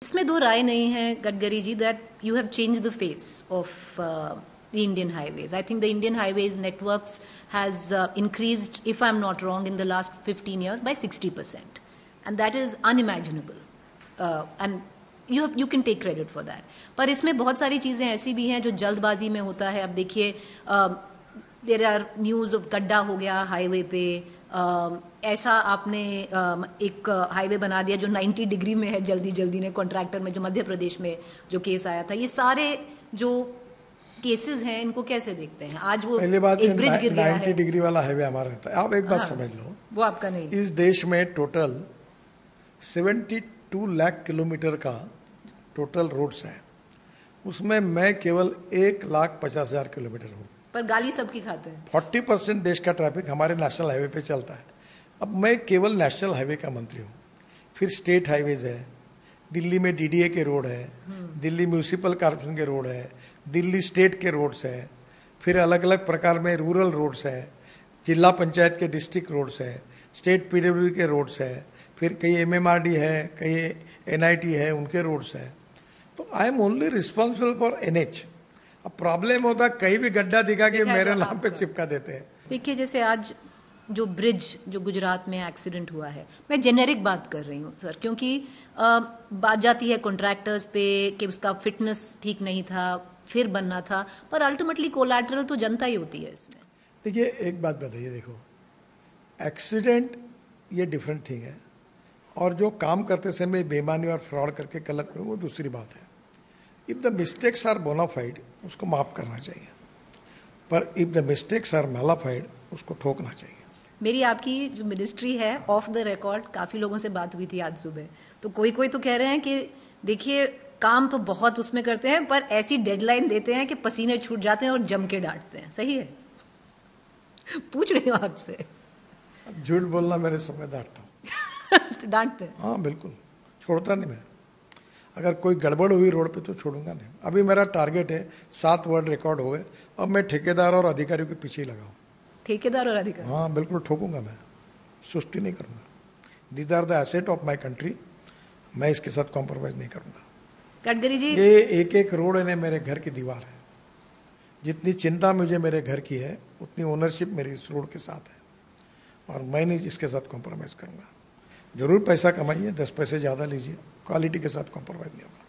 इसमें दो राय नहीं है Gadkari ji that you have changed the face of the Indian highways. I think the Indian highways networks has increased, if I'm not wrong, in the last 15 years by 60%, and that is unimaginable. And you can take credit for that. पर इसमें बहुत सारी चीज़ें ऐसी भी हैं जो जल्दबाजी में होता है. अब देखिए देयर आर न्यूज़ गड्ढा हो गया हाईवे पे, ऐसा आपने एक हाईवे बना दिया जो 90 डिग्री में है जल्दी ने कॉन्ट्रैक्टर में, जो मध्य प्रदेश में जो केस आया था. ये सारे जो केसेस हैं इनको कैसे देखते हैं? आज वो एक ब्रिज गिर गया है, 90 डिग्री वाला हाईवे हमारा रहता है. आप एक बात समझ लो, वो आपका नहीं. इस देश में टोटल 72 लाख किलोमीटर का टोटल रोड्स है, उसमें मैं केवल 1,50,000 किलोमीटर हूँ. पर गाली सबकी खाते हैं. 40% देश का ट्रैफिक हमारे नेशनल हाईवे पे चलता है. अब मैं केवल नेशनल हाईवे का मंत्री हूँ. फिर स्टेट हाईवेज है, दिल्ली में डीडीए के रोड है, दिल्ली म्यूनिसिपल कॉर्पोरेशन के रोड है, दिल्ली स्टेट के रोड्स है, फिर अलग अलग प्रकार में रूरल रोड्स है, जिला पंचायत के डिस्ट्रिक्ट रोड्स है, स्टेट पीडब्ल्यूडी के रोड्स है, फिर कई एमएमआरडी है, कई एनआईटी है, उनके रोड्स है. तो I am only responsible for NH. अब प्रॉब्लम होता कहीं भी गड्ढा दिखा के मेरे नाम पे चिपका देते हैं. देखिए जैसे आज जो ब्रिज जो गुजरात में एक्सीडेंट हुआ है, मैं जेनेरिक बात कर रही हूँ सर, क्योंकि बात जाती है कॉन्ट्रैक्टर्स पे कि उसका फिटनेस ठीक नहीं था, फिर बनना था, पर अल्टीमेटली कोलैटरल तो जनता ही होती है इसमें. देखिए एक बात बताइए, देखो एक्सीडेंट ये डिफरेंट थिंग है, और जो काम करते समय बेईमानी और फ्रॉड करके गलत करो वो दूसरी बात है. If the mistakes are bona fide उसको माफ करना चाहिए, पर if the mistakes are mala fide उसको ठोकना चाहिए. मेरी आपकी जो मिनिस्ट्री है ऑफ द रिकॉर्ड काफ़ी लोगों से बात हुई थी आज सुबह, तो कोई तो कह रहे हैं कि देखिए काम तो बहुत उसमें करते हैं पर ऐसी डेडलाइन देते हैं कि पसीने छूट जाते हैं और जम के डांटते हैं. सही है? पूछ रही हूँ आपसे. झूठ बोलना मेरे समय डांटता हूँ. तो डांटते हैं? हाँ बिल्कुल, छोड़ता नहीं मैं. अगर कोई गड़बड़ हुई रोड पे तो छोड़ूंगा नहीं. अभी मेरा टारगेट है 7 वर्ल्ड रिकॉर्ड हो गए, अब मैं ठेकेदार और अधिकारियों के पीछे ही लगाऊं. ठेकेदार और अधिकारी? हाँ बिल्कुल ठोकूंगा मैं, सुस्ती नहीं करूंगा. These are the asset of my country, मैं इसके साथ कॉम्प्रोमाइज नहीं करूंगा. गडकरी जी, ये एक रोड है मेरे घर की दीवार है. जितनी चिंता मुझे मेरे घर की है उतनी ओनरशिप मेरी इस रोड के साथ है, और मैं नहीं इसके साथ कॉम्प्रोमाइज करूंगा. जरूर पैसा कमाइए, 10 पैसे ज़्यादा लीजिए, क्वालिटी के साथ कॉम्प्रोमाइज नहीं होगा.